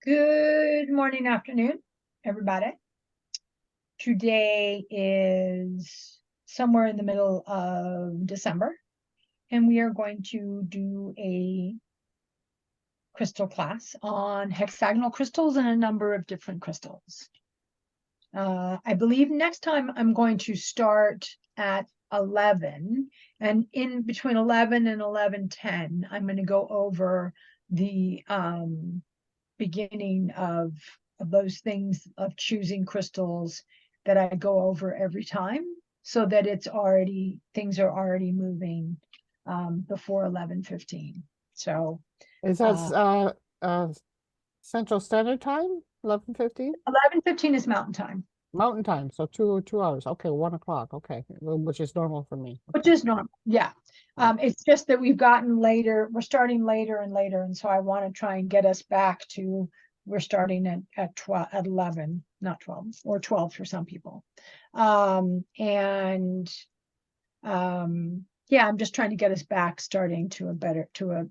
Good morning, afternoon, everybody. Today is somewhere in the middle of December, and we are going to do a crystal class on hexagonal crystals and a number of different crystals. I believe next time I'm going to start at 11, and in between 11 and 11:10, I'm going to go over the beginning of those things of choosing crystals that I go over every time, so that things are already moving before 11:15. So Is that Central Standard Time, 11:15? 11:15 is Mountain Time, Mountain Time, so two hours. Okay, 1 o'clock. Okay, which is normal for me. which Okay. is normal. Yeah. It's just that we've gotten later, we're starting later and later. And so I want to try and get us back to, we're starting at 12, at 11, not 12, or 12 for some people. Yeah, I'm just trying to get us back starting to a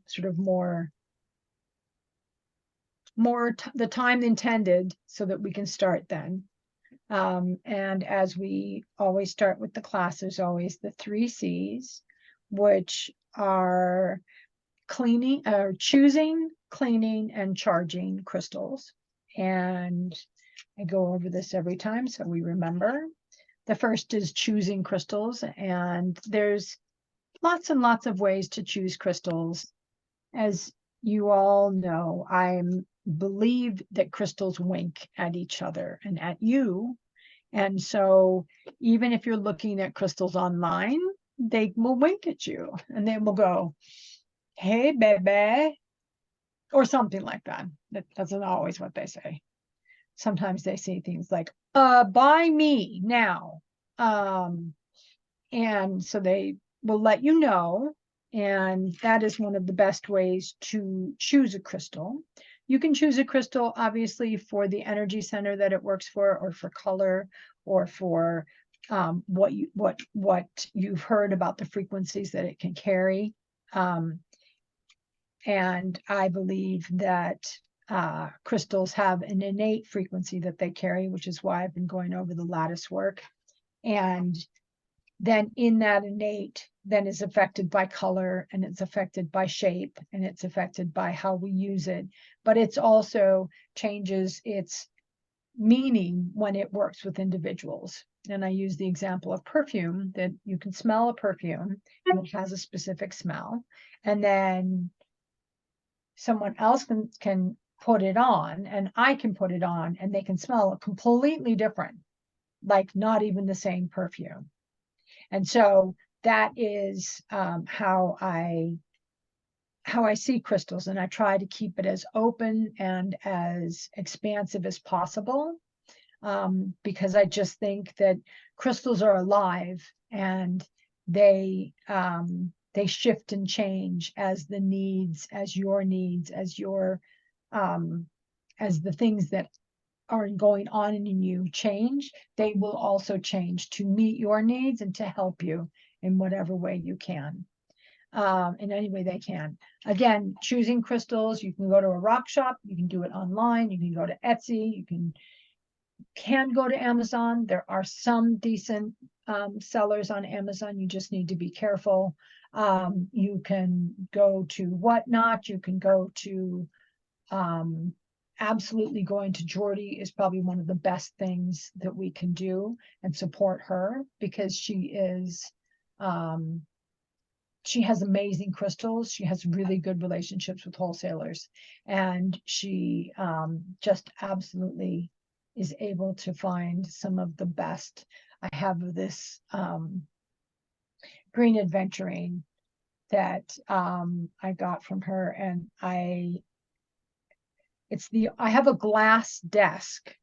sort of more the time intended, so that we can start then. And as we always start with the class, there's always the 3 C's, which are choosing, cleaning, and charging crystals. And I go over this every time so we remember. The first is choosing crystals, and there's lots and lots of ways to choose crystals. As you all know, I believe that crystals wink at each other and at you. And so even if you're looking at crystals online, they will wink at you and they will go, "Hey, baby," or something like that. That isn't always what they say. Sometimes they say things like, buy me now. And so they will let you know. And that is one of the best ways to choose a crystal. You can choose a crystal, obviously, for the energy center that it works for, or for color, or for what you've heard about the frequencies that it can carry. And I believe that crystals have an innate frequency that they carry, which is why I've been going over the lattice work. And then in that innate then is affected by color, and it's affected by shape, and it's affected by how we use it. But it's also changes its meaning when it works with individuals. And I use the example of perfume, that you can smell a perfume and it has a specific smell. And then someone else can put it on, and I can put it on, and they can smell completely different, like not even the same perfume. And so that is how I see crystals, and I try to keep it as open and as expansive as possible, because I just think that crystals are alive, and they shift and change as the needs, as your needs, as the things that are going on in you change. They will also change to meet your needs and to help you in whatever way you can, in any way they can. Again, choosing crystals, you can go to a rock shop, you can do it online, you can go to Etsy, you can go to Amazon. There are some decent sellers on Amazon. You just need to be careful. You can go to Whatnot. You can go to absolutely, going to Jordy is probably one of the best things that we can do, and support her, because she has amazing crystals. She has really good relationships with wholesalers, and she just absolutely is able to find some of the best. I have this green aventurine that I got from her, and I have a glass desk,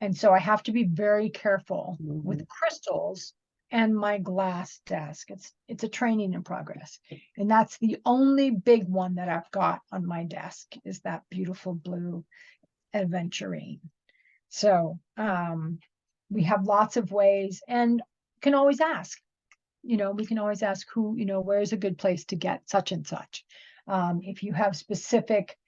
and so I have to be very careful with crystals and my glass desk. It's a training in progress. And that's the only big one that I've got on my desk, is that beautiful blue aventurine. So we have lots of ways, and can always ask. We can always ask where's a good place to get such and such. If you have specific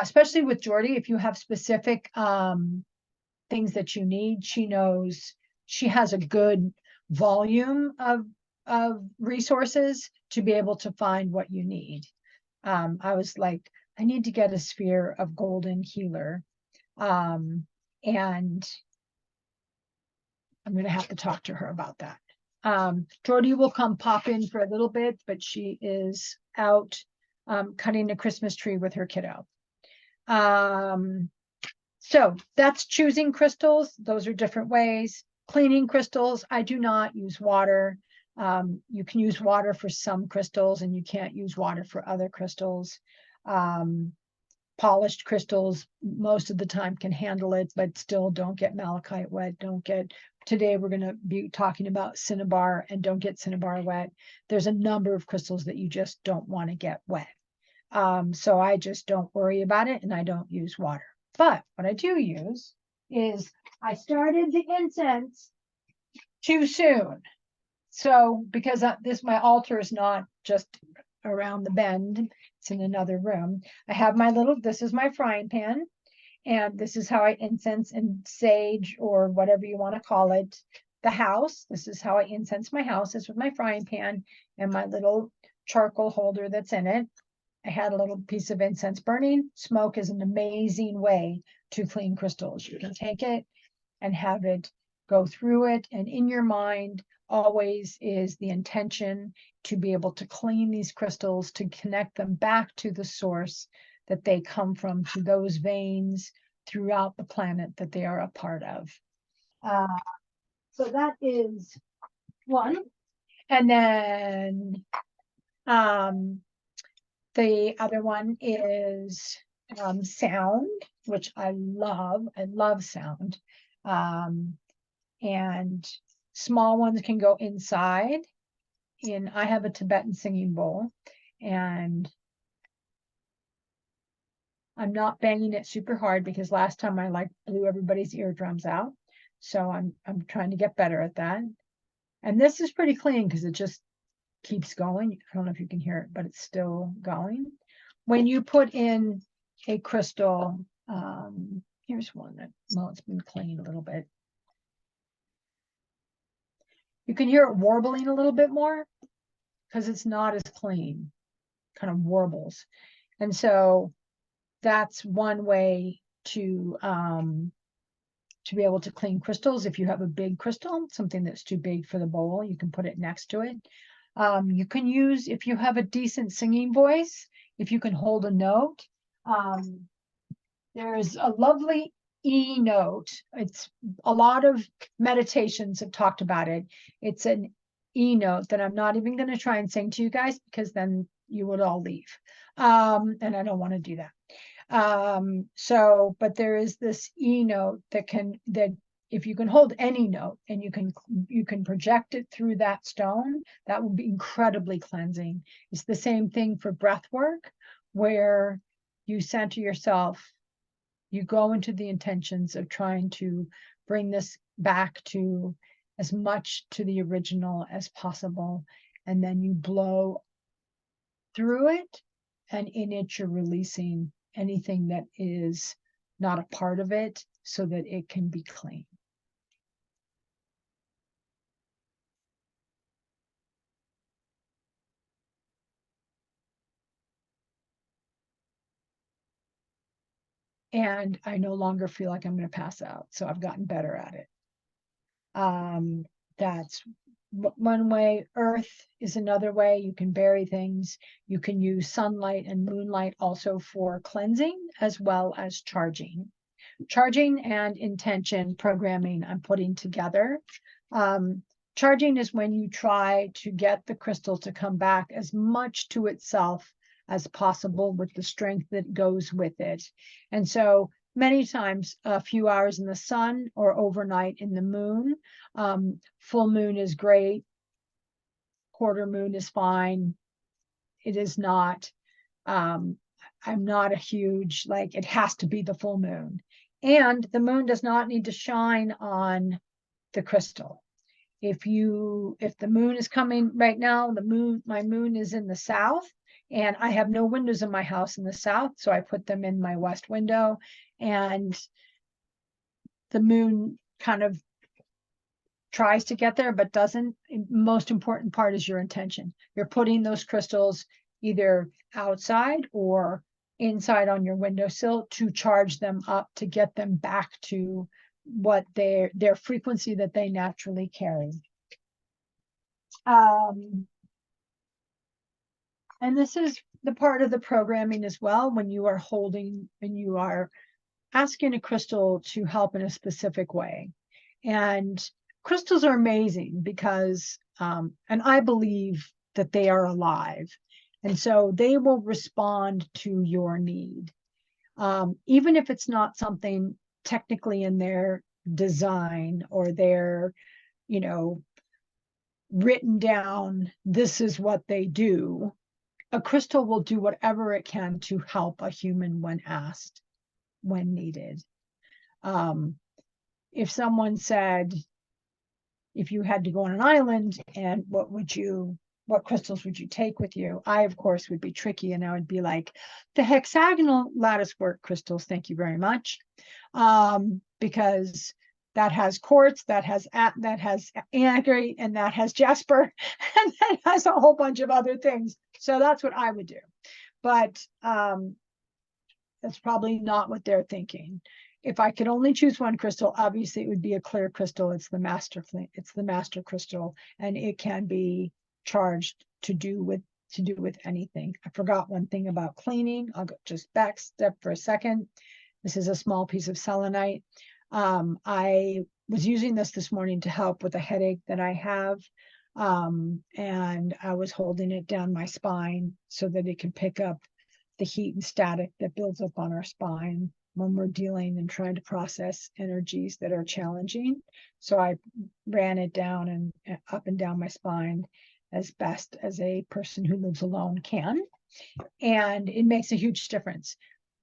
especially with Jordy, if you have specific things that you need, she knows she has a good volume of resources to be able to find what you need. I was like, I need to get a sphere of golden healer. And I'm going to have to talk to her about that. Jordy will come pop in for a little bit, but she is out cutting a Christmas tree with her kiddo. So that's choosing crystals. Those are different ways. Cleaning crystals, I do not use water. You can use water for some crystals and you can't use water for other crystals. Polished crystals most of the time can handle it, but still don't get malachite wet. Today we're going to be talking about cinnabar, and don't get cinnabar wet. There's a number of crystals that you just don't want to get wet. So I just don't worry about it, and I don't use water. But what I do use is I started the incense too soon. So because my altar is not just around the bend, it's in another room. I have this is my frying pan, and this is how I incense and sage, or whatever you want to call it, the house. This is how I incense my house. This with my frying pan and my little charcoal holder that's in it. I had a little piece of incense burning. Smoke is an amazing way to clean crystals. You can take it and have it go through it, and in your mind always is the intention to be able to clean these crystals, to connect them back to the source that they come from, to those veins throughout the planet that they are a part of. So that is one. And then the other one is sound, which I love. I love sound. And small ones can go inside. I have a Tibetan singing bowl, and I'm not banging it super hard because last time I blew everybody's eardrums out. So I'm trying to get better at that. And this is pretty clean because it just keeps going. I don't know if you can hear it, but it's still going. When you put in a crystal, here's one that, well, it's been cleaned a little bit. You can hear it warbling a little bit more because it's not as clean, kind of warbles. And so that's one way to be able to clean crystals. If you have a big crystal, something that's too big for the bowl, you can put it next to it. You can use, if you have a decent singing voice, if you can hold a note. There's a lovely E note. It's a lot of meditations have talked about it. It's an E note that I'm not even going to try and sing to you guys because then you would all leave. And I don't want to do that. But there is this E note that if you can hold any note and you can project it through that stone, that will be incredibly cleansing. It's the same thing for breath work, where you center yourself, you go into the intentions of trying to bring this back to as much to the original as possible, and then you blow through it, and in it you're releasing anything that is not a part of it so that it can be clean. And I no longer feel like I'm going to pass out, so I've gotten better at it. That's one way. Earth is another way. You can bury things. You can use sunlight and moonlight also for cleansing as well as charging. Charging and intention programming I'm putting together. Charging is when you try to get the crystal to come back as much to itself as possible with the strength that goes with it. And so many times a few hours in the sun or overnight in the moon. Full moon is great. Quarter moon is fine. It is not, I'm not a huge, like, it has to be the full moon. And the moon does not need to shine on the crystal. If the moon is coming right now, my moon is in the south. And I have no windows in my house in the south, so I put them in my west window, and the moon kind of tries to get there, but doesn't. Most important part is your intention. You're putting those crystals either outside or inside on your windowsill to charge them up, to get them back to what their frequency that they naturally carry. And this is the part of the programming as well, when you are holding and you are asking a crystal to help in a specific way. And crystals are amazing because, and I believe that they are alive. And so they will respond to your need. Even if it's not something technically in their design or their, written down, this is what they do. A crystal will do whatever it can to help a human when asked, when needed. If someone said, if you had to go on an island, and what crystals would you take with you? I, of course, would be tricky, and I would be like, the hexagonal lattice work crystals, thank you very much. Because that has quartz, that has antiquity, and that has jasper, and that has a whole bunch of other things. So that's what I would do. But that's probably not what they're thinking. If I could only choose one crystal, obviously it would be a clear crystal. It's the master crystal, and it can be charged to do with anything. I forgot one thing about cleaning. I'll just back step for a second. This is a small piece of selenite. I was using this morning to help with a headache that I have. And I was holding it down my spine so that it can pick up the heat and static that builds up on our spine when we're dealing and trying to process energies that are challenging. So I ran it down and up and down my spine as best as a person who lives alone can. And it makes a huge difference.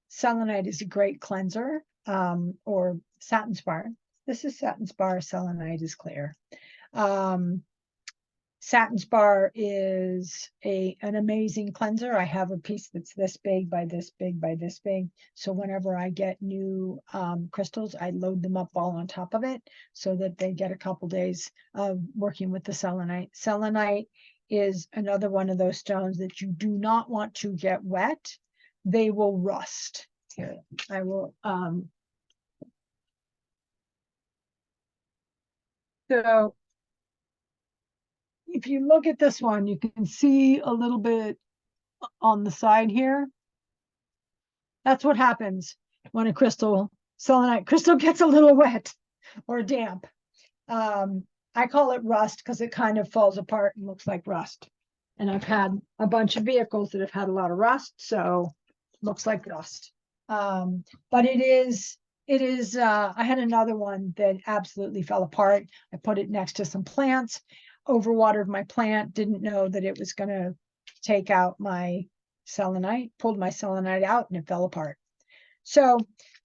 Selenite is a great cleanser, or satin spar. This is satin spar, selenite is clear. Satin spar is an amazing cleanser. I have a piece that's this big by this big by this big. So whenever I get new crystals, I load them up all on top of it so that they get a couple days of working with the selenite. Selenite is another one of those stones that you do not want to get wet. They will rust. Here, I will so if you look at this one, you can see a little bit on the side here. That's what happens when a selenite crystal gets a little wet or damp. I call it rust because it kind of falls apart and looks like rust. And I've had a bunch of vehicles that have had a lot of rust, so it looks like rust. But it is, I had another one that absolutely fell apart. I put it next to some plants, overwatered my plant, didn't know that it was going to take out my selenite, pulled my selenite out, and it fell apart. So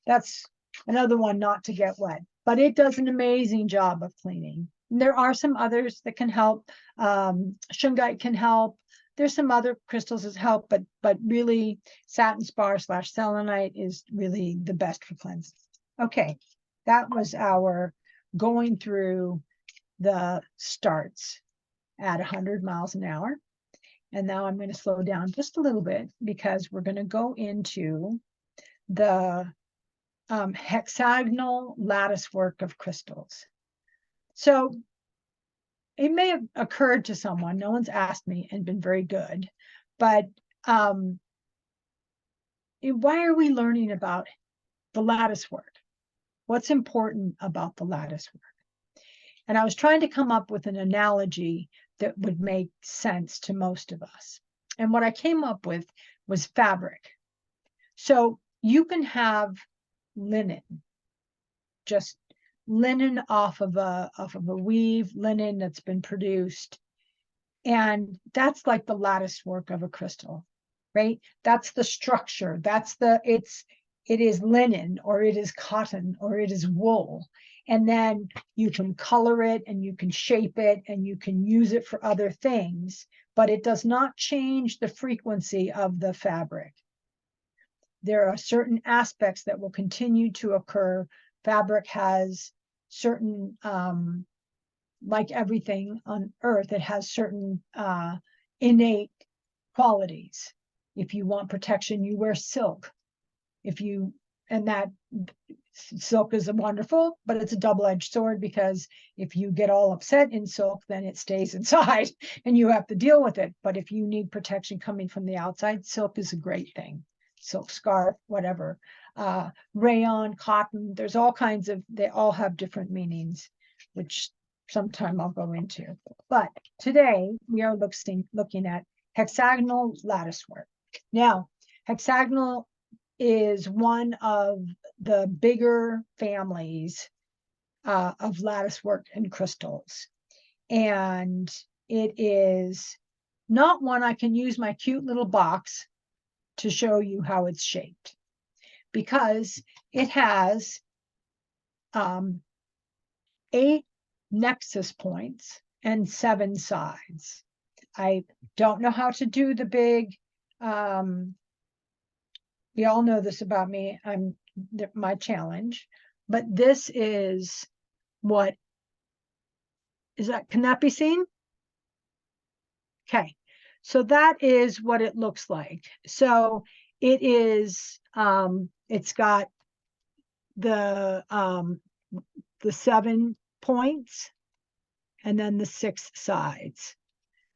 that's another one not to get wet, but it does an amazing job of cleaning. And there are some others that can help. Shungite can help. There's some other crystals that help, but really satin spar / selenite is really the best for cleansing. Okay, that was our going through the starts at 100 miles an hour. And now I'm going to slow down just a little bit because we're going to go into the hexagonal lattice work of crystals. So it may have occurred to someone, no one's asked me and been very good, but why are we learning about the lattice work? What's important about the lattice work? And I was trying to come up with an analogy that would make sense to most of us. And what I came up with was fabric. So you can have linen, just linen off of a weave, linen that's been produced. And that's like the lattice work of a crystal, right? That's the structure. It is linen, or it is cotton, or it is wool. And then you can color it and you can shape it and you can use it for other things. but it does not change the frequency of the fabric. There are certain aspects that will continue to occur. Fabric has certain, like everything on earth, it has certain innate qualities. If you want protection, you wear silk. And that silk is wonderful, but it's a double-edged sword, because if you get all upset in silk, then it stays inside and you have to deal with it. But if you need protection coming from the outside, silk is a great thing. Silk scarf, whatever. Rayon, cotton, there's all kinds of, they all have different meanings, which sometime I'll go into. But today we are looking at hexagonal lattice work. Now, hexagonal is one of the bigger families of lattice work and crystals. And it is not one I can use my cute little box to show you how it's shaped, because it has 8 nexus points and 7 sides. I don't know how to do the big, you all know this about me, my challenge, but this is what is that, can that be seen? Okay, so that is what it looks like. So it is, it's got the 7 points and then the 6 sides.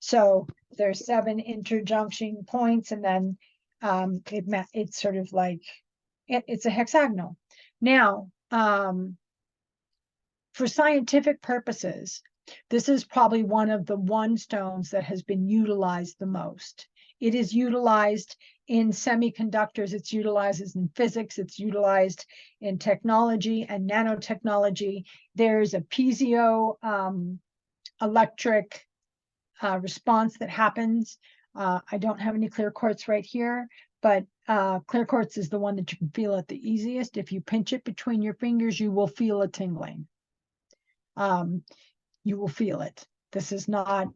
So there's 7 interjunction points, and then it's sort of like, it's a hexagonal. Now, for scientific purposes, this is probably one of the stones that has been utilized the most. It is utilized in semiconductors, it's utilized in physics, it's utilized in technology and nanotechnology. There's a piezo electric response that happens. I don't have any clear quartz right here, but clear quartz is the one that you can feel it the easiest. If you pinch it between your fingers, you will feel a tingling. You will feel it. This is not,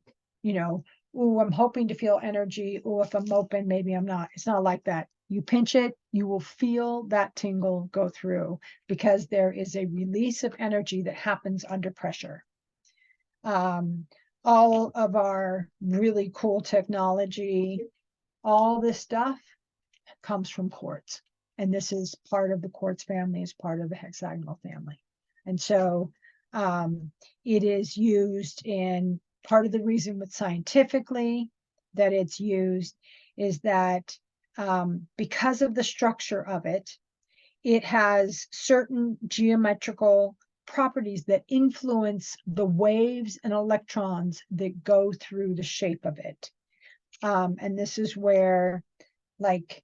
oh, I'm hoping to feel energy. Oh, if I'm open, maybe I'm not. It's not like that. You pinch it, you will feel that tingle go through, because there is a release of energy that happens under pressure. All of our really cool technology, all this stuff comes from quartz. And this is part of the quartz family, is part of the hexagonal family. And so it is used in, part of the reason with scientifically that it's used is that because of the structure of it, it has certain geometrical properties that influence the waves and electrons that go through the shape of it. And this is where, like,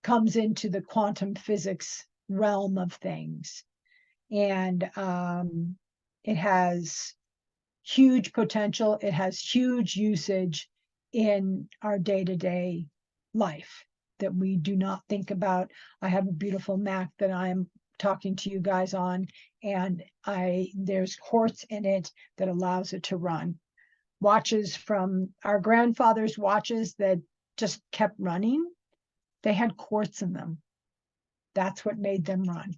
comes into the quantum physics realm of things. And it has huge potential. It has huge usage in our day-to-day life that we do not think about. I have a beautiful Mac that I'm talking to you guys on, and there's quartz in it that allows it to run. Watches from our grandfather's watches that just kept running, they had quartz in them. That's what made them run,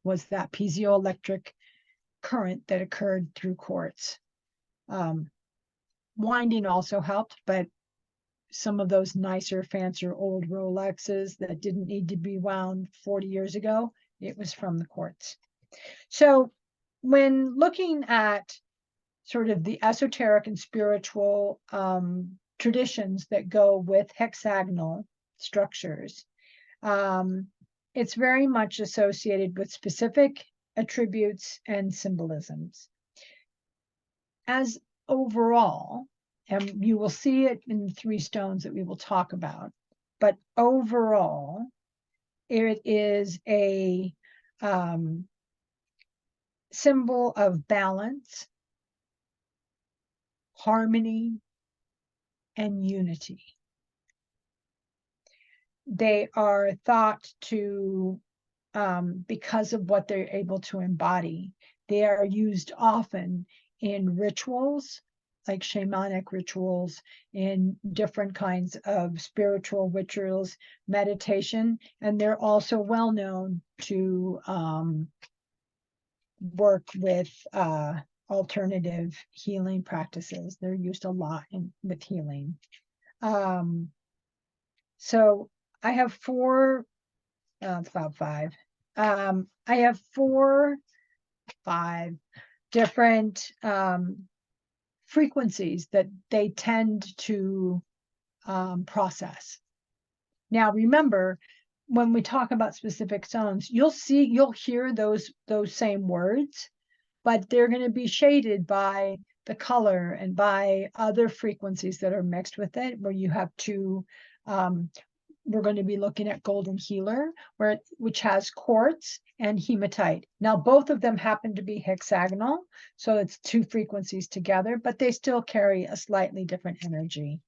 was that piezoelectric current that occurred through quartz. Winding also helped, but some of those nicer, fancier old Rolexes that didn't need to be wound 40 years ago, it was from the quartz. So when looking at sort of the esoteric and spiritual traditions that go with hexagonal structures, it's very much associated with specific attributes and symbolisms. As overall, and you will see it in the 3 stones that we will talk about, but overall, it is a symbol of balance, harmony, and unity. They are thought to, because of what they're able to embody, they are used often in rituals like shamanic rituals, in different kinds of spiritual rituals, meditation, and they're also well known to work with alternative healing practices. They're used a lot with healing. So I have four, it's about five. I have 5 different frequencies that they tend to process. Now, remember, when we talk about specific stones, you'll hear those same words, but they're going to be shaded by the color and by other frequencies that are mixed with it, where you have two. We're going to be looking at golden healer, which has quartz and hematite. Now, both of them happen to be hexagonal, so it's 2 frequencies together, but they still carry a slightly different energy.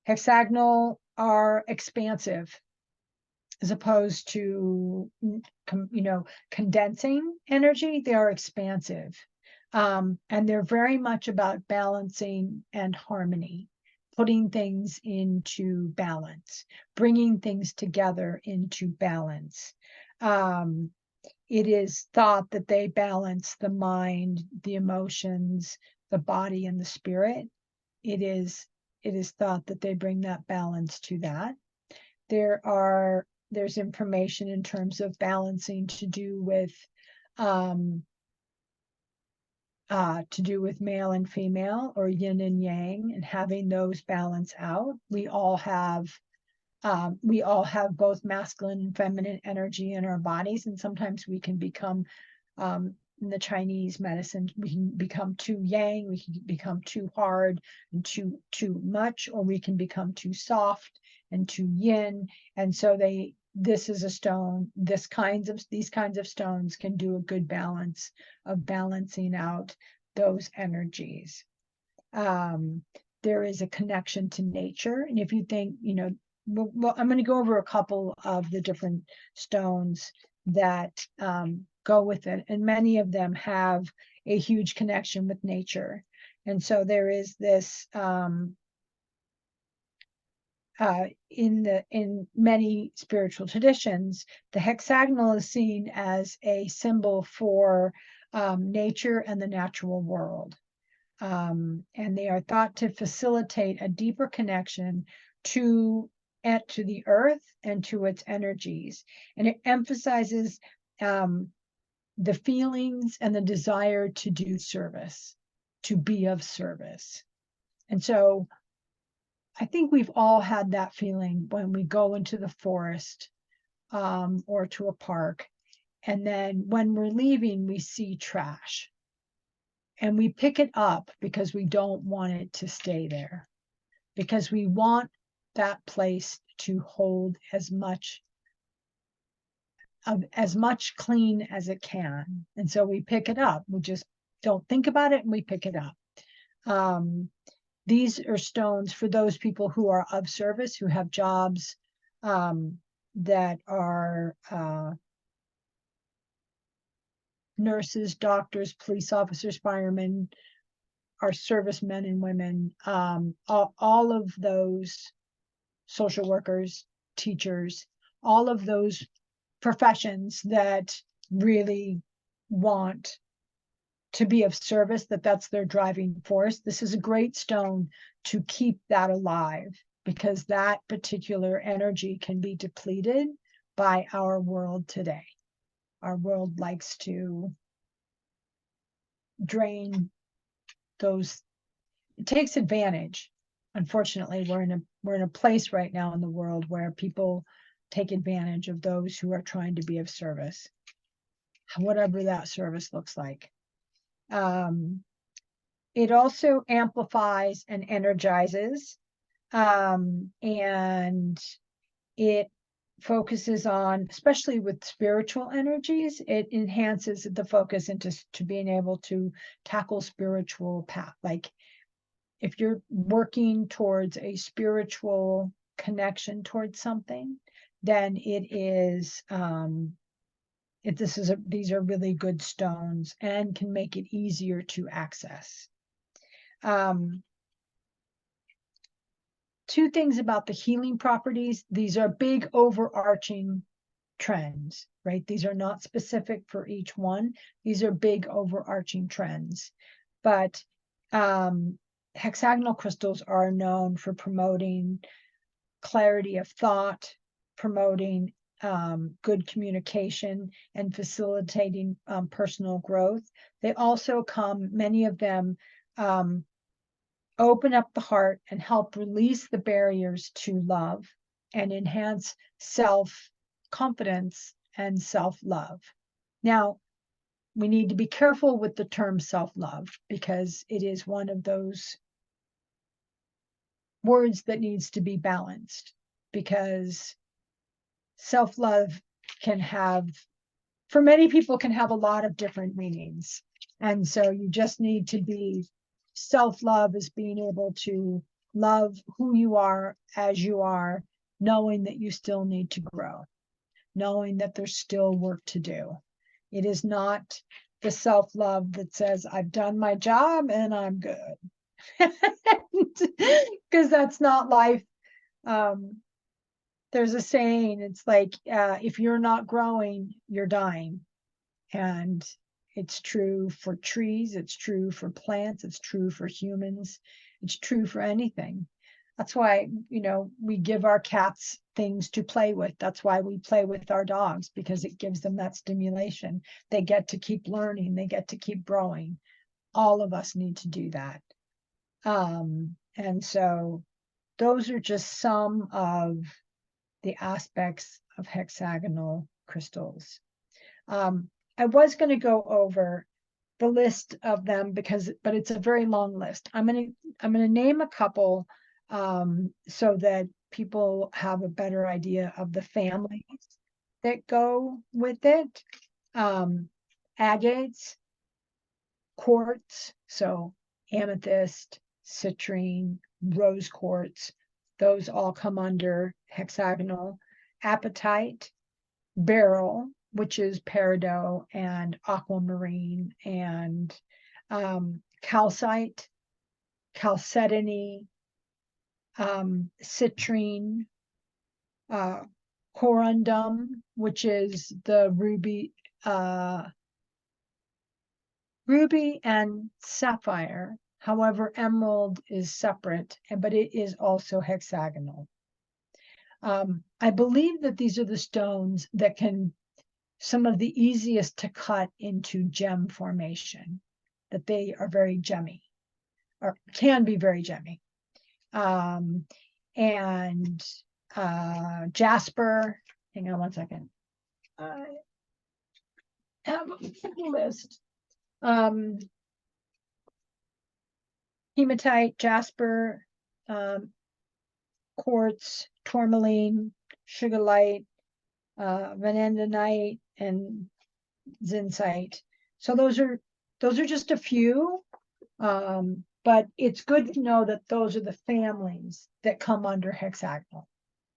Hexagonal are expansive, as opposed to, condensing energy. They are expansive. And they're very much about balancing and harmony, putting things into balance, bringing things together into balance. It is thought that they balance the mind, the emotions, the body, and the spirit. It is thought that they bring that balance to that. There's information in terms of balancing to do with male and female, or yin and yang, and having those balance out. We all have both masculine and feminine energy in our bodies, and sometimes we can become, in the Chinese medicine, we can become too yang, we can become too hard and too much, or we can become too soft and too yin. And so this is a stone. These kinds of stones can do a good balance of balancing out those energies. There is a connection to nature, and if you think, well, I'm going to go over a couple of the different stones that go with it, and many of them have a huge connection with nature. And so there is this in many spiritual traditions, the hexagonal is seen as a symbol for nature and the natural world. And they are thought to facilitate a deeper connection to the earth and to its energies. And it emphasizes the feelings and the desire to do service, to be of service. And so I think we've all had that feeling when we go into the forest or to a park, and then when we're leaving, we see trash. And we pick it up because we don't want it to stay there, because we want that place to hold as much clean as it can. And so we pick it up. We just don't think about it, and we pick it up. These are stones for those people who are of service, who have jobs that are nurses, doctors, police officers, firemen, our servicemen and women, all of those, social workers, teachers, all of those professions that really want to be of service, that's their driving force. This is a great stone to keep that alive, because that particular energy can be depleted by our world today. Our world likes to drain those. It takes advantage. Unfortunately, we're in a place right now in the world where people take advantage of those who are trying to be of service, whatever that service looks like. It also amplifies and energizes, and it focuses on, especially with spiritual energies, it enhances the focus into being able to tackle spiritual path. Like if you're working towards a spiritual connection towards something, then it is these are really good stones and can make it easier to access. Two things about the healing properties. These are big overarching trends, right? These are not specific for each one. These are big overarching trends. But hexagonal crystals are known for promoting clarity of thought, promoting good communication, and facilitating personal growth. They also many of them open up the heart and help release the barriers to love and enhance self-confidence and self-love. Now, we need to be careful with the term self-love because it is one of those words that needs to be balanced, because self-love can have, for many people, can have a lot of different meanings. And so you just need to be, self-love is being able to love who you are as you are, knowing that you still need to grow, knowing that there's still work to do. It is not the self-love that says, I've done my job and I'm good. Because that's not life. There's a saying, it's like, if you're not growing, you're dying. And it's true for trees, it's true for plants, it's true for humans, it's true for anything. That's why, we give our cats things to play with. That's why we play with our dogs, because it gives them that stimulation. They get to keep learning, they get to keep growing. All of us need to do that. And so those are just some of the aspects of hexagonal crystals. I was going to go over the list of them but it's a very long list. I'm going to name a couple so that people have a better idea of the families that go with it. Agates, quartz, so amethyst, citrine, rose quartz, those all come under hexagonal. Apatite, beryl, which is peridot and aquamarine, and calcite, chalcedony, citrine, corundum, which is the ruby and sapphire. However, emerald is separate, but it is also hexagonal. I believe that these are the stones that can, some of the easiest to cut into gem formation, that they are very gemmy, or can be very gemmy. And jasper, hang on one second. I have a list. Hematite, jasper, quartz, tourmaline, sugarlight, vanadinite, and zincite. So those are just a few, but it's good to know that those are the families that come under hexagonal.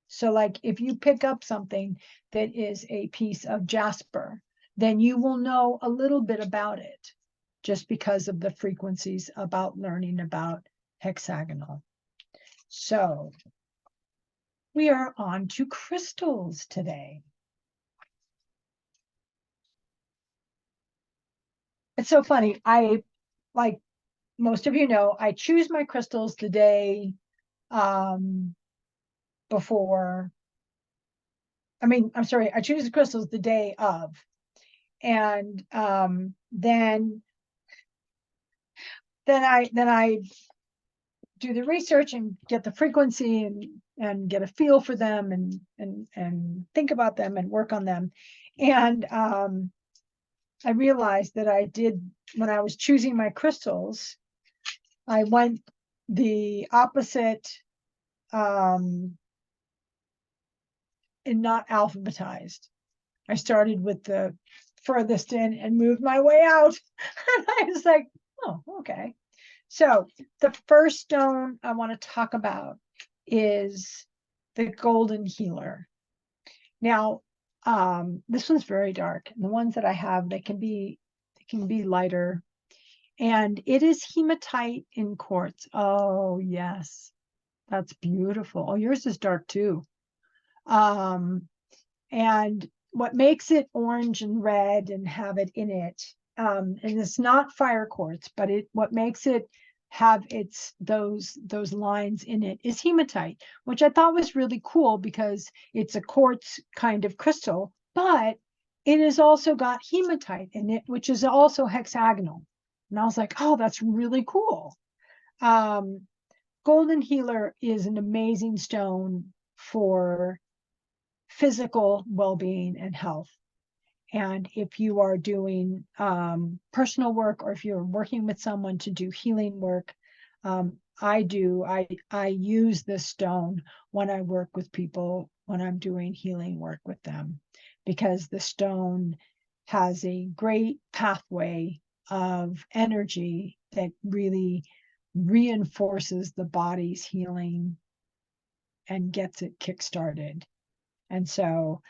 So like if you pick up something that is a piece of jasper, then you will know a little bit about it just because of the frequencies about learning about hexagonal. So we are on to crystals today. It's so funny. Like most of you know, I choose my crystals the day before. I'm sorry, I choose the crystals the day of. And then I do the research and get the frequency and get a feel for them and think about them and work on them. And I realized that when I was choosing my crystals, I went the opposite, and not alphabetized. I started with the furthest in and moved my way out. And I was like, oh, okay. So the first stone I want to talk about is the golden healer. Now, this one's very dark. And the ones that I have, they can be lighter. And it is hematite in quartz. Oh, yes. That's beautiful. Oh, yours is dark too. Um, and what makes it orange and red and have it in it, and it's not fire quartz, but what makes it have those lines in it is hematite, which I thought was really cool because it's a quartz kind of crystal, but it has also got hematite in it, which is also hexagonal. And I was like, oh, that's really cool. Golden Healer is an amazing stone for physical well-being and health. And if you are doing personal work, or if you're working with someone to do healing work, I use this stone when I work with people, when I'm doing healing work with them, because the stone has a great pathway of energy that really reinforces the body's healing and gets it kickstarted. And so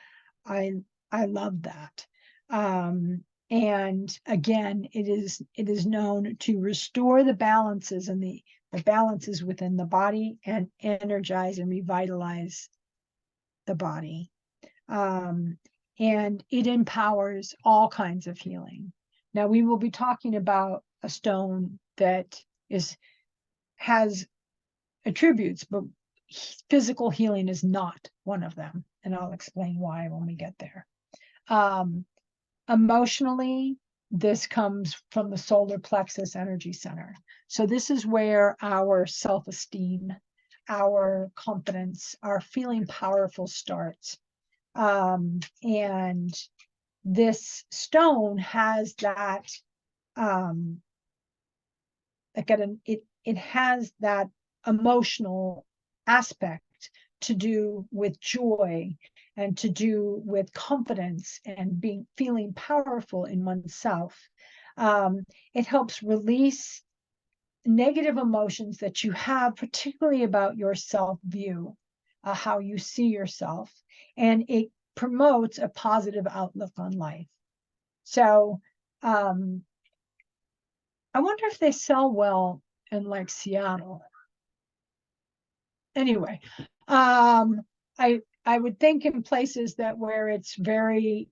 I I love that. And again, it is known to restore the balances and the balances within the body and energize and revitalize the body. Um, and it empowers all kinds of healing. Now we will be talking about a stone that has attributes, but physical healing is not one of them. And I'll explain why when we get there. Um, Emotionally, this comes from the solar plexus energy center. So this is where our self-esteem, our confidence, our feeling powerful starts. And this stone has that, it has that emotional aspect to do with joy and to do with confidence and feeling powerful in oneself. It helps release negative emotions that you have, particularly about your self view, how you see yourself, and it promotes a positive outlook on life. So I wonder if they sell well in like Seattle. Anyway, I would think in places that where it's very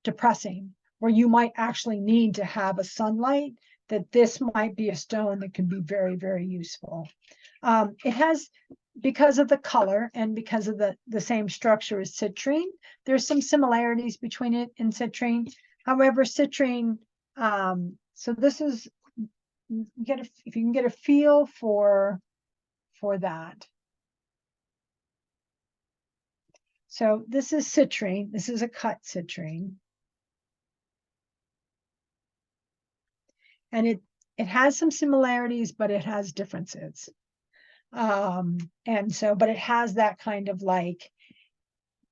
depressing, where you might actually need to have a sunlight, that this might be a stone that can be very, very useful. It has, because of the color and because of the same structure as citrine, there's some similarities between it and citrine. However, citrine, so this is, if you can get a feel for that. So this is citrine. This is a cut citrine. And it has some similarities, but it has differences. And so, but it has that kind of like,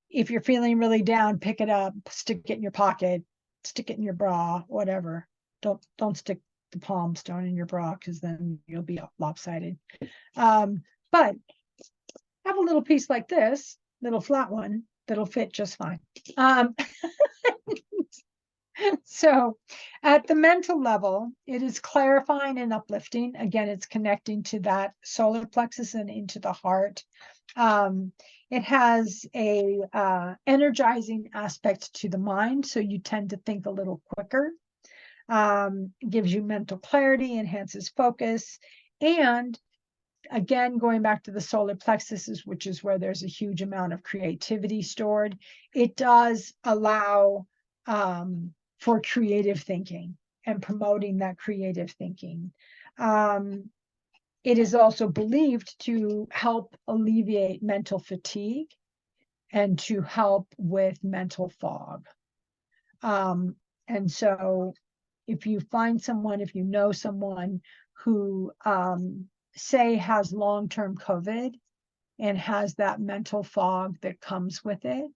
if you're feeling really down, pick it up, stick it in your pocket, stick it in your bra, whatever. Don't stick the palm stone in your bra, because then you'll be lopsided. But have a little piece like this, little flat one, that'll fit just fine. So at the mental level, it is clarifying and uplifting. Again, it's connecting to that solar plexus and into the heart. It has a energizing aspect to the mind, so you tend to think a little quicker. Gives you mental clarity, enhances focus, and again, going back to the solar plexuses, which is where there's a huge amount of creativity stored, it does allow for creative thinking and promoting that creative thinking. It is also believed to help alleviate mental fatigue and to help with mental fog. And so if you find someone, if you know someone who say has long-term COVID and has that mental fog that comes with it,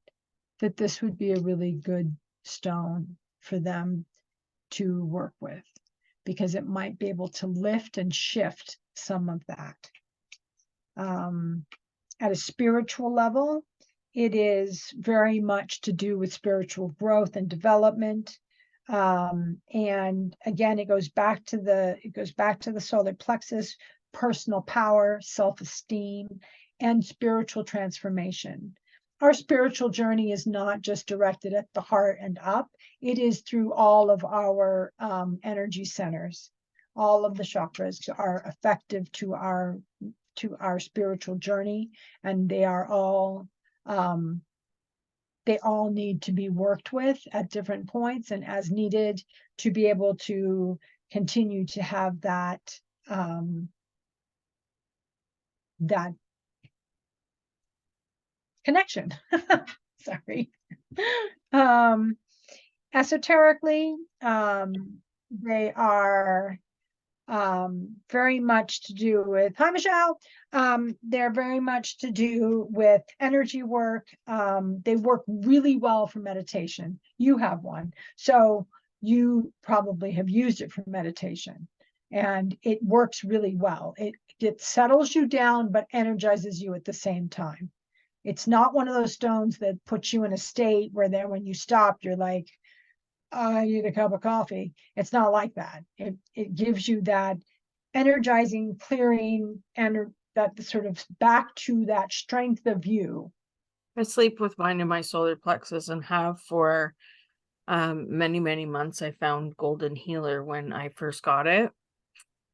that this would be a really good stone for them to work with, because it might be able to lift and shift some of that. At a spiritual level, it is very much to do with spiritual growth and development. And again, it goes back to the solar plexus, personal power, self-esteem, and spiritual transformation. Our spiritual journey is not just directed at the heart and up, it is through all of our energy centers. All of the chakras are effective to our spiritual journey, and they all need to be worked with at different points and as needed to be able to continue to have that that connection. Sorry. um Esoterically, they are very much to do with, hi Michelle, they're very much to do with energy work. They work really well for meditation. You have one, so you probably have used it for meditation, and it works really well. It settles you down but energizes you at the same time. It's not one of those stones that puts you in a state where then when you stop you're like, I need a cup of coffee. It's not like that. It gives you that energizing, clearing, and that sort of back to that strength of you. I sleep with mine in my solar plexus and have for many, many months. I found Golden Healer when I first got it,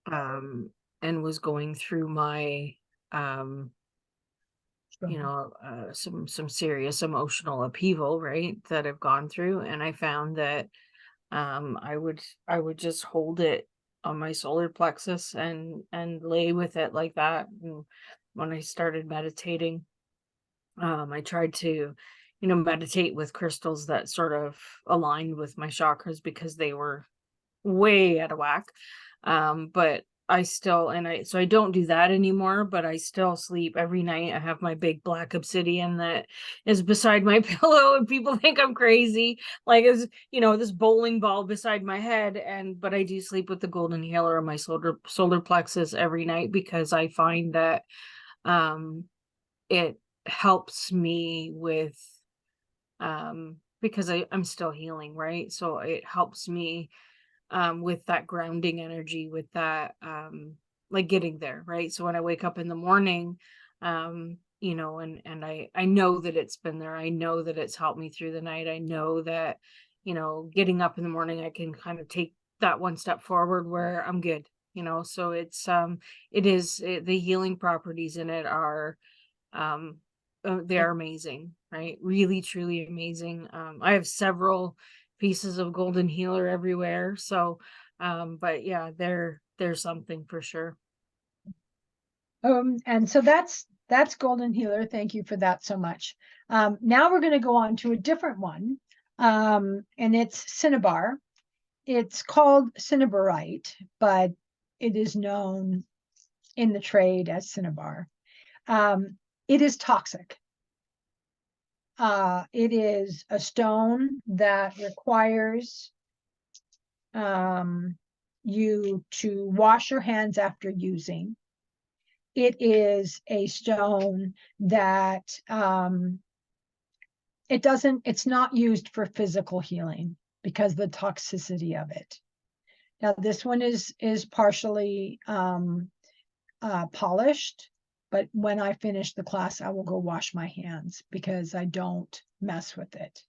and was going through my um some serious emotional upheaval, right, that I've gone through. And I found that I would just hold it on my solar plexus and lay with it like that. And when I started meditating, I tried to, meditate with crystals that sort of aligned with my chakras because they were way out of whack. But I still, so I don't do that anymore, but I still sleep every night. I have my big black obsidian that is beside my pillow, and people think I'm crazy. Like, it's, this bowling ball beside my head. But I do sleep with the golden healer on my solar plexus every night because I find that, it helps me with, because I'm still healing, right? So it helps me with that grounding energy, with that like getting there, right? So when I wake up in the morning, and I know that it's been there. I know that it's helped me through the night. I know that, getting up in the morning, I can kind of take that one step forward where I'm good, so the healing properties in it are, they are amazing, right? Really, truly amazing. I have several pieces of golden healer everywhere. So, but yeah, they're something for sure. And so that's golden healer. Thank you for that so much. Now we're going to go on to a different one, and it's cinnabar. It's called cinnabarite, but it is known in the trade as cinnabar. It is toxic. It is a stone that requires you to wash your hands after using. It is a stone that it's not used for physical healing because the toxicity of it. Now this one is partially polished, but when I finish the class, I will go wash my hands because I don't mess with it.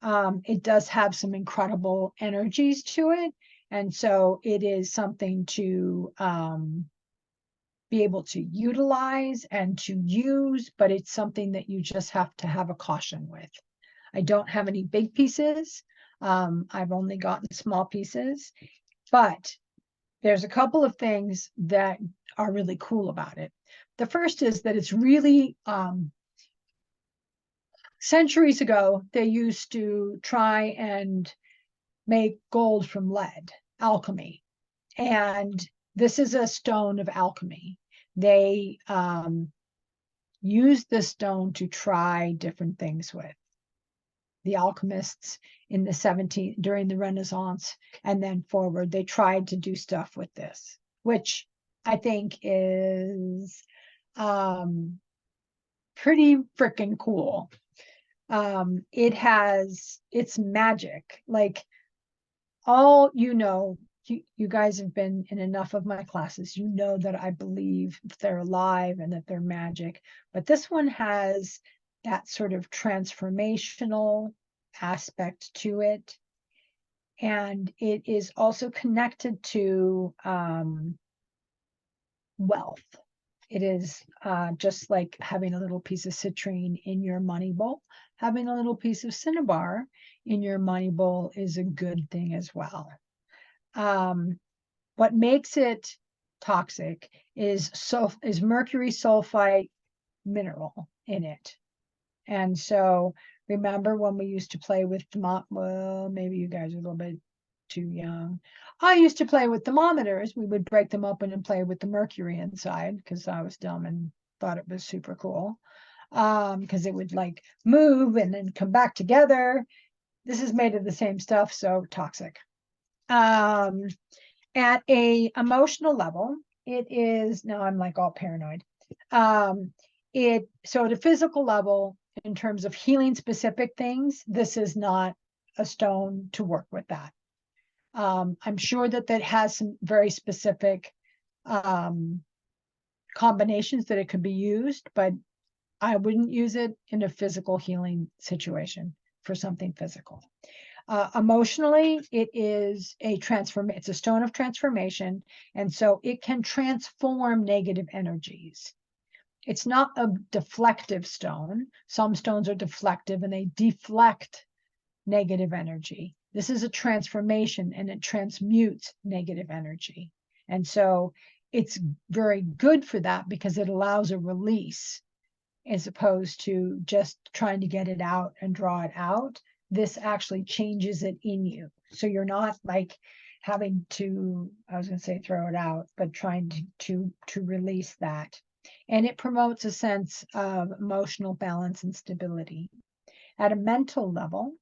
It does have some incredible energies to it, and so it is something to be able to utilize and to use, but it's something that you just have to have a caution with. I don't have any big pieces. I've only gotten small pieces, but there's a couple of things that are really cool about it. The first is that it's really, centuries ago, they used to try and make gold from lead, alchemy. And this is a stone of alchemy. They used this stone to try different things with. The alchemists in the 17th, during the Renaissance and then forward, they tried to do stuff with this, which I think is pretty freaking cool. It's magic. Like, all you guys have been in enough of my classes. You know that I believe they're alive and that they're magic. But this one has that sort of transformational aspect to it. And it is also connected to wealth. It is just like having a little piece of citrine in your money bowl. Having a little piece of cinnabar in your money bowl is a good thing as well. What makes it toxic is mercury sulfite mineral in it. And so remember when we used to play with well, maybe you guys are a little bit too young. I used to play with thermometers. We would break them open and play with the mercury inside because I was dumb and thought it was super cool. Because it would like move and then come back together. This is made of the same stuff, so toxic. At a emotional level, it is, now I'm like all paranoid. So at a physical level, in terms of healing specific things, this is not a stone to work with that. I'm sure that has some very specific combinations that it could be used, but I wouldn't use it in a physical healing situation for something physical. Emotionally, it is it's a stone of transformation, and so it can transform negative energies. It's not a deflective stone. Some stones are deflective and they deflect negative energy. This is a transformation and it transmutes negative energy. And so it's very good for that because it allows a release as opposed to just trying to get it out and draw it out. This actually changes it in you. So you're not like having to, I was going to say throw it out, but trying to release that. And it promotes a sense of emotional balance and stability. At a mental level,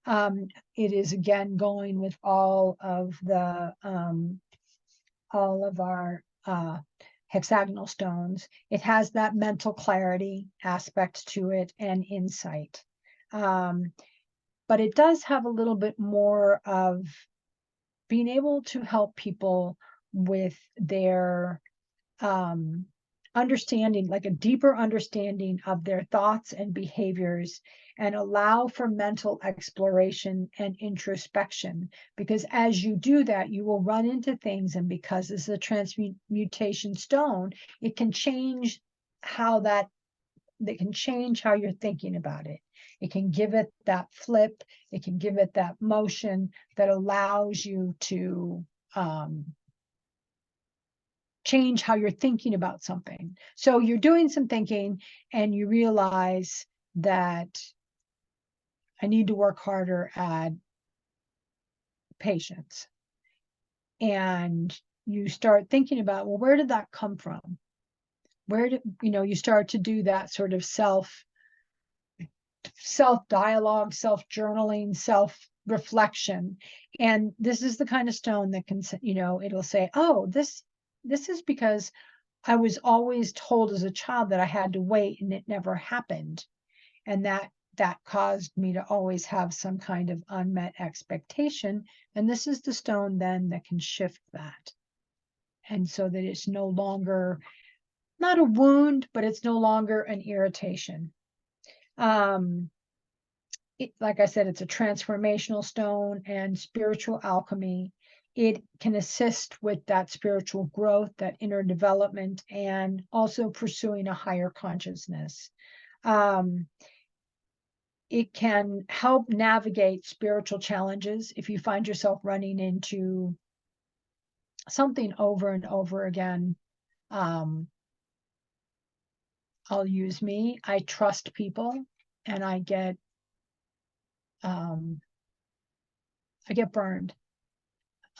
it is again going with all of our hexagonal stones. It has that mental clarity aspect to it and insight. But it does have a little bit more of being able to help people with their understanding, like a deeper understanding of their thoughts and behaviors, and allow for mental exploration and introspection. Because as you do that, you will run into things, and because this is a transmutation stone, it can change can change how you're thinking about it. It can give it that flip, it can give it that motion that allows you to change how you're thinking about something. So you're doing some thinking and you realize that I need to work harder at patience. And you start thinking about, well, where did that come from? Where did, you start to do that sort of self dialogue, self journaling, self reflection. And this is the kind of stone that can, it'll say, oh, this is because I was always told as a child that I had to wait and it never happened. And that caused me to always have some kind of unmet expectation. And this is the stone then that can shift that. And so that it's no longer, not a wound, but it's no longer an irritation. Like I said, it's a transformational stone and spiritual alchemy. It can assist with that spiritual growth, that inner development, and also pursuing a higher consciousness. It can help navigate spiritual challenges if you find yourself running into something over and over again. I'll use me. I trust people and I get burned.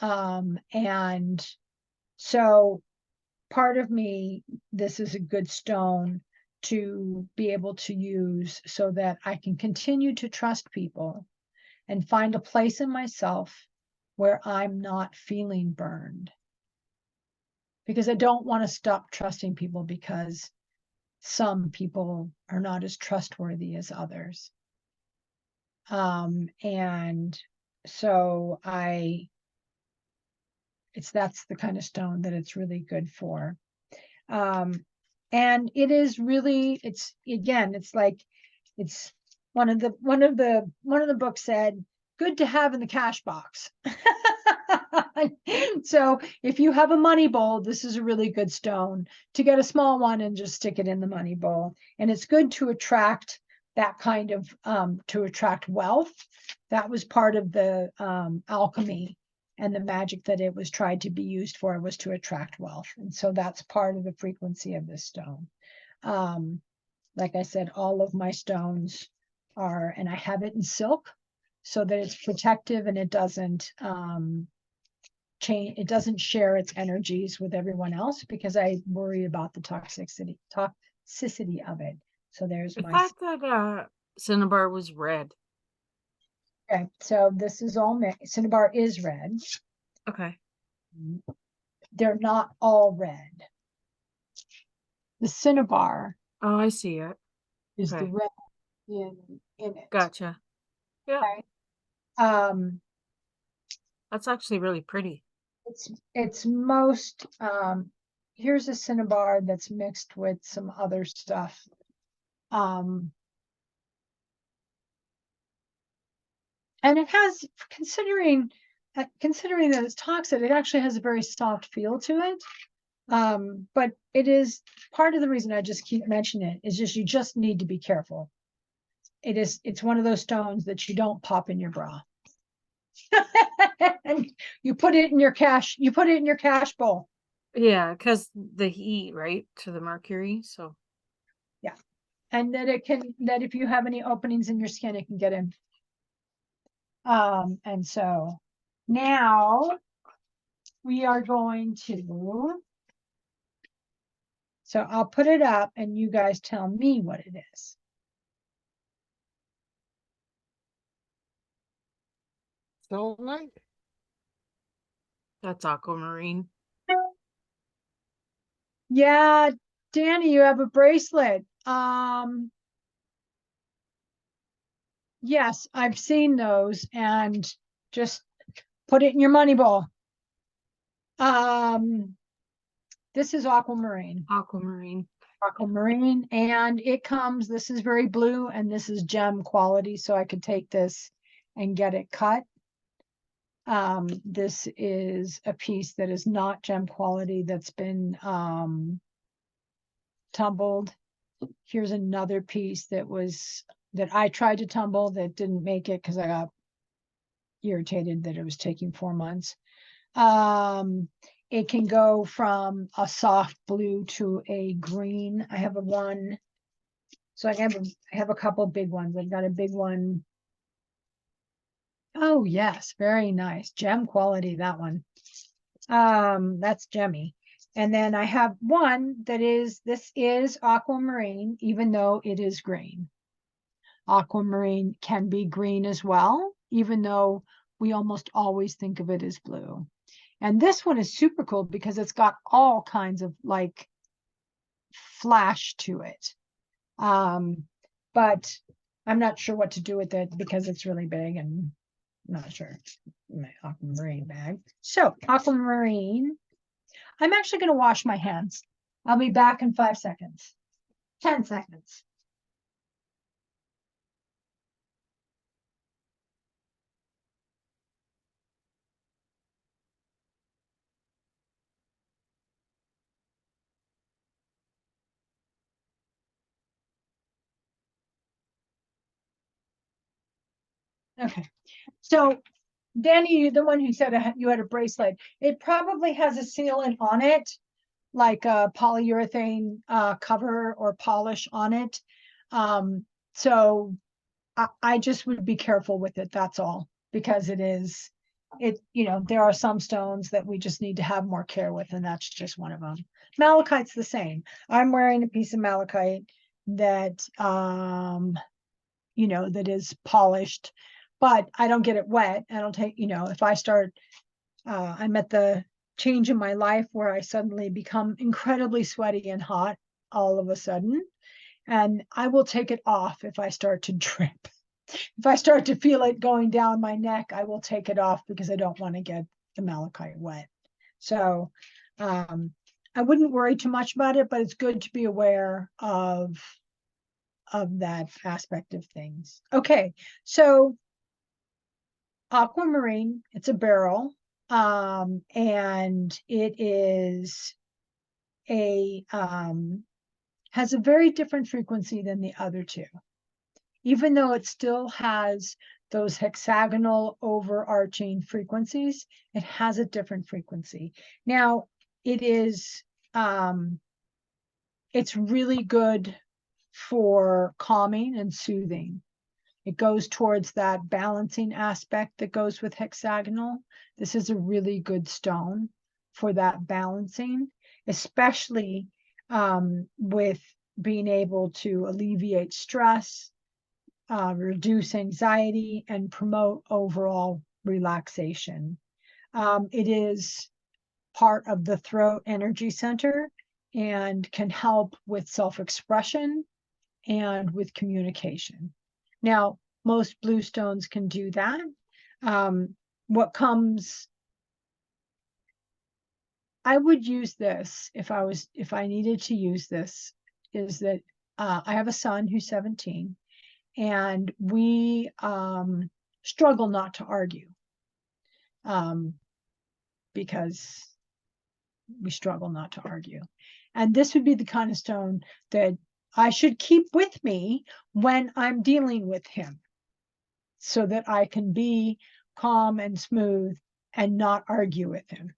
And so part of me, this is a good stone to be able to use so that I can continue to trust people and find a place in myself where I'm not feeling burned. Because I don't want to stop trusting people because some people are not as trustworthy as others. And so that's the kind of stone that it's really good for. And it is really, it's like, it's one of the books said, good to have in the cash box. So if you have a money bowl, this is a really good stone to get a small one and just stick it in the money bowl. And it's good to attract that kind of, to attract wealth. That was part of the alchemy and the magic that it was tried to be used for, was to attract wealth. And so that's part of the frequency of this stone. Like I said, all of my stones are, and I have it in silk so that it's protective and it doesn't change, it doesn't share its energies with everyone else, because I worry about the toxicity of it. So there's I my, thought that cinnabar was red. okay, so this is all cinnabar is red. Okay. They're not all red. The cinnabar Oh, I see it. is the Okay. red in it. Gotcha. Yeah. Okay. That's actually really pretty. It's most, here's a cinnabar that's mixed with some other stuff. And it has, considering that it's toxic, it actually has a very soft feel to it. But it is part of the reason I just keep mentioning it is just, you just need to be careful. It's one of those stones that you don't pop in your bra. And you put it in your cash bowl. Yeah, because the heat, right, to the mercury. So Yeah. And that if you have any openings in your skin, it can get in. And so now we are going to, so I'll put it up and you guys tell me what it is. Selenite? that's aquamarine. Yeah, Danny, you have a bracelet. Yes, I've seen those, and just put it in your money bowl. This is aquamarine. Aquamarine. Aquamarine, and it comes, this is very blue, and this is gem quality, so I could take this and get it cut. This is a piece that is not gem quality, that's been tumbled. Here's another piece that I tried to tumble, that didn't make it because I got irritated that it was taking 4 months. It can go from a soft blue to a green. I have so I have a couple big ones. I've got a big one. Oh yes, very nice. Gem quality, that one. That's gemmy. And then I have one this is aquamarine, even though it is green. Aquamarine can be green as well, even though we almost always think of it as blue. And this one is super cool because it's got all kinds of like flash to it. But I'm not sure what to do with it because it's really big, and I'm not sure. My aquamarine bag. So aquamarine. I'm actually going to wash my hands. I'll be back in 5 seconds. 10 seconds. Okay. So Danny, the one who said you had a bracelet, it probably has a sealant on it, like a polyurethane cover or polish on it. So I just would be careful with it. That's all, because there are some stones that we just need to have more care with, and that's just one of them. Malachite's the same. I'm wearing a piece of malachite that, that is polished, but I don't get it wet. I don't take, if I start, I'm at the change in my life where I suddenly become incredibly sweaty and hot all of a sudden, and I will take it off if I start to drip. if I start to feel it going down my neck, I will take it off because I don't want to get the malachite wet. So I wouldn't worry too much about it, but it's good to be aware of that aspect of things. Okay, so aquamarine, it's a beryl, and it is has a very different frequency than the other two, even though it still has those hexagonal overarching frequencies. It has a different frequency. Now, it is it's really good for calming and soothing. It goes towards that balancing aspect that goes with hexagonal. This is a really good stone for that balancing, especially with being able to alleviate stress, reduce anxiety, and promote overall relaxation. It is part of the throat energy center and can help with self-expression and with communication. Now, most bluestones can do that. I would use this if I needed to use this, is that I have a son who's 17, and we struggle not to argue because we struggle not to argue. And this would be the kind of stone that I should keep with me when I'm dealing with him, so that I can be calm and smooth and not argue with him.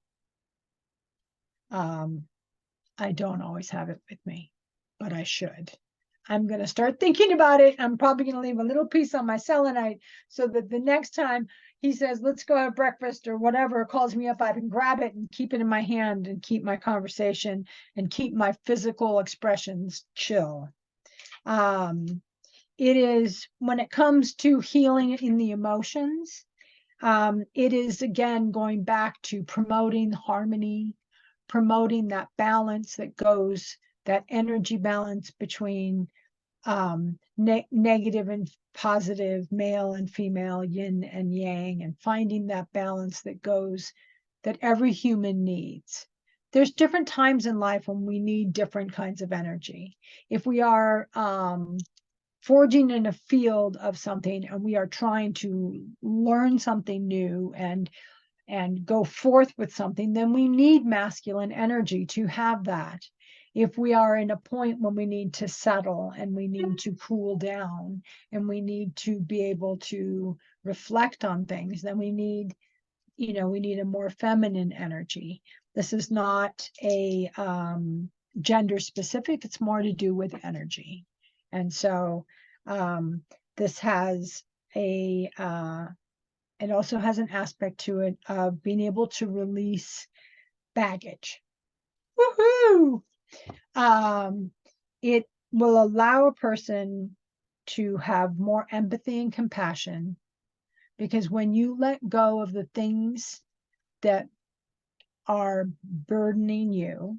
I don't always have it with me, but I should. I'm going to start thinking about it. I'm probably going to leave a little piece on my selenite so that the next time he says, let's go have breakfast or whatever, calls me up, I can grab it and keep it in my hand and keep my conversation and keep my physical expressions chill. It is, when it comes to healing in the emotions, it is, again, going back to promoting harmony, promoting that balance that goes, that energy balance between negative and positive, male and female, yin and yang, and finding that balance that goes, that every human needs. There's different times in life when we need different kinds of energy. If we are forging in a field of something and we are trying to learn something new and go forth with something, then we need masculine energy to have that. If we are in a point when we need to settle and we need to cool down and we need to be able to reflect on things, then we need a more feminine energy. This is not a gender specific, it's more to do with energy. And so this has it also has an aspect to it of being able to release baggage. Woohoo! It will allow a person to have more empathy and compassion, because when you let go of the things that are burdening you,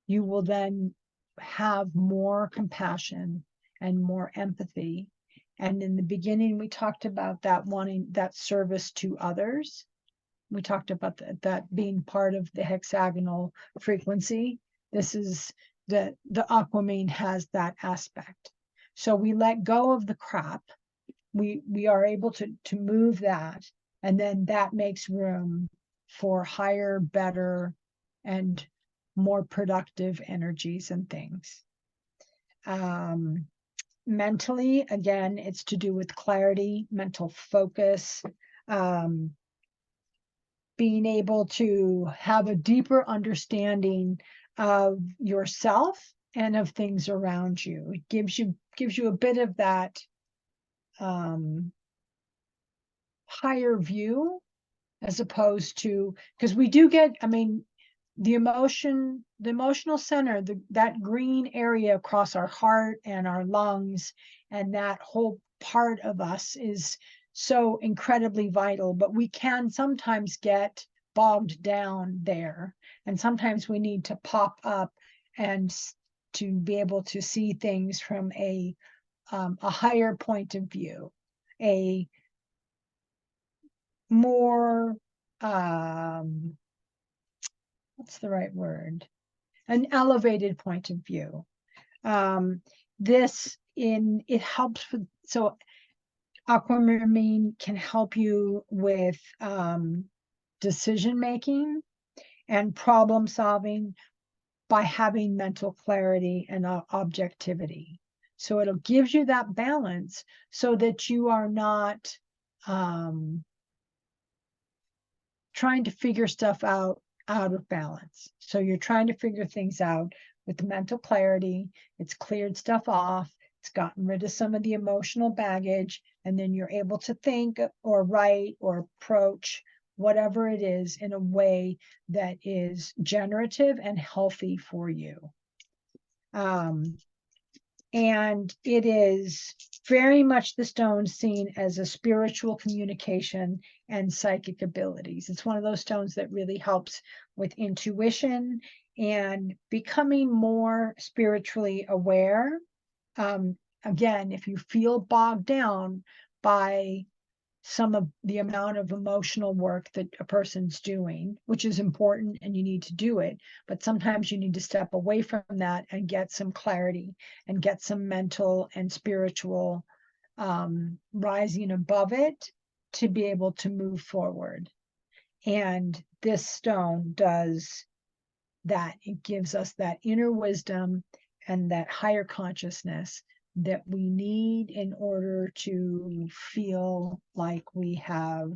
you will then have more compassion and more empathy. And in the beginning, we talked about that, wanting that service to others. We talked about that being part of the hexagonal frequency. This is the aquamarine has that aspect. So we let go of the crap. We are able to move that, and then that makes room for higher, better, and more productive energies and things. Mentally, again, it's to do with clarity, mental focus, being able to have a deeper understanding of yourself and of things around you. It gives you a bit of that higher view, as opposed to, because we do get, the emotional center, that green area across our heart and our lungs, and that whole part of us is so incredibly vital, but we can sometimes get bogged down there. And sometimes we need to pop up and to be able to see things from a higher point of view. a more, what's the right word? An elevated point of view. It helps with, so aquamarine can help you with decision making and problem solving by having mental clarity and objectivity. So it'll give you that balance so that you are not trying to figure stuff out of balance. So you're trying to figure things out with the mental clarity. It's cleared stuff off. It's gotten rid of some of the emotional baggage. And then you're able to think or write or approach whatever it is in a way that is generative and healthy for you. And it is very much the stone seen as a spiritual communication and psychic abilities. It's one of those stones that really helps with intuition and becoming more spiritually aware. Again, if you feel bogged down by some of the amount of emotional work that a person's doing, which is important and you need to do it, but sometimes you need to step away from that and get some clarity and get some mental and spiritual rising above it to be able to move forward. And this stone does that. It gives us that inner wisdom and that higher consciousness that we need in order to feel like we have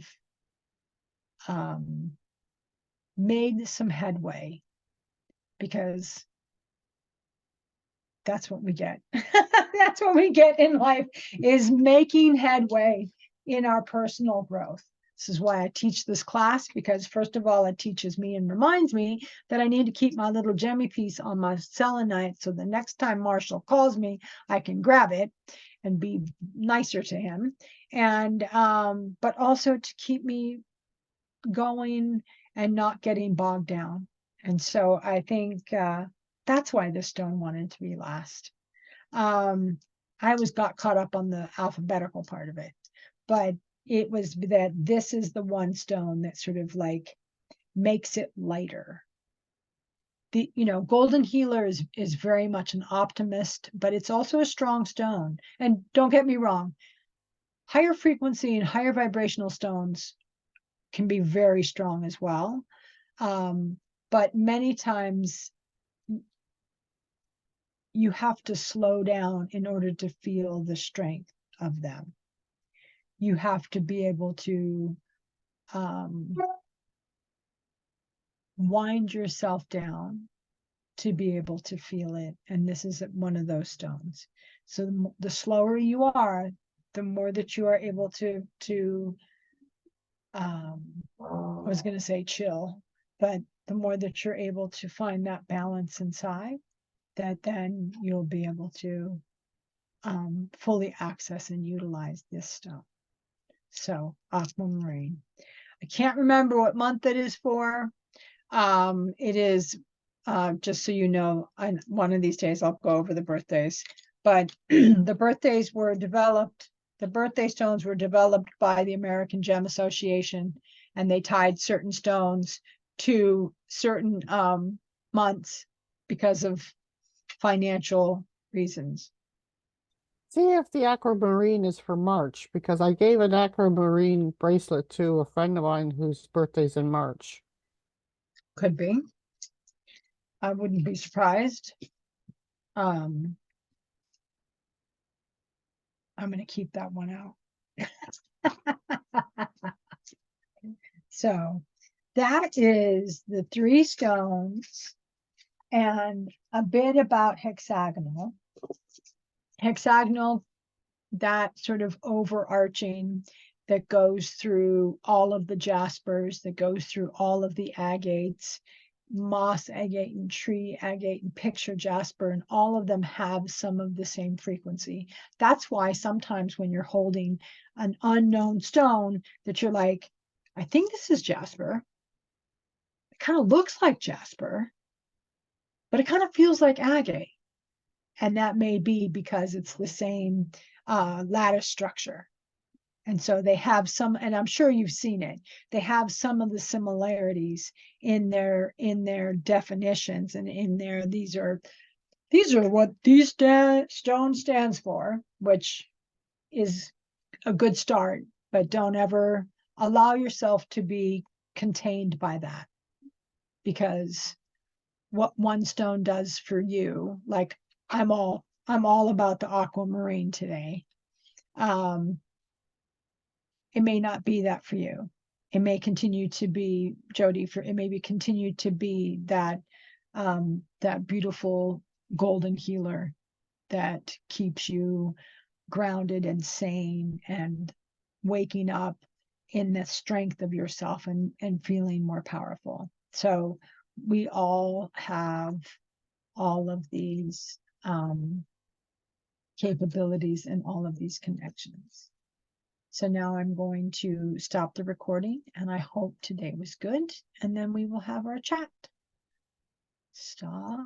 made some headway, because that's what we get. That's what we get in life, is making headway in our personal growth. This is why I teach this class, because first of all, it teaches me and reminds me that I need to keep my little gemmy piece on my selenite, so the next time Marshall calls me, I can grab it and be nicer to him. And but also to keep me going and not getting bogged down. And so I think that's why this stone wanted to be last. I got caught up on the alphabetical part of it, but it was that this is the one stone that sort of like makes it lighter. The golden healer is very much an optimist, but it's also a strong stone. And don't get me wrong, higher frequency and higher vibrational stones can be very strong as well. But many times you have to slow down in order to feel the strength of them. You have to be able to wind yourself down to be able to feel it. And this is one of those stones. So the slower you are, the more that you are able to I was going to say chill, but the more that you're able to find that balance inside, that then you'll be able to fully access and utilize this stone. So aquamarine. I can't remember what month it is for. It is, just so you know, one of these days I'll go over the birthdays, but the birthday stones were developed by the American Gem Association, and they tied certain stones to certain months because of financial reasons. See if the aquamarine is for March, because I gave an aquamarine bracelet to a friend of mine whose birthday's in March. Could be. I wouldn't be surprised. I'm going to keep that one out. So that is the 3 stones and a bit about hexagonal. Hexagonal, that sort of overarching that goes through all of the jaspers, that goes through all of the agates, moss agate and tree agate and picture jasper, and all of them have some of the same frequency. That's why sometimes when you're holding an unknown stone that you're like, I think this is jasper. It kind of looks like jasper, but it kind of feels like agate. And that may be because it's the same lattice structure. And so they have some, and I'm sure you've seen it, they have some of the similarities in their definitions and in their, these are what these stone stands for, which is a good start, but don't ever allow yourself to be contained by that, because what one stone does for you, like I'm all about the aquamarine today. It may not be that for you. It may continue to be, Jody, it may be continue to be that that beautiful golden healer that keeps you grounded and sane and waking up in the strength of yourself and feeling more powerful. So we all have all of these capabilities and all of these connections. So now I'm going to stop the recording, and I hope today was good, and then we will have our chat. Stop.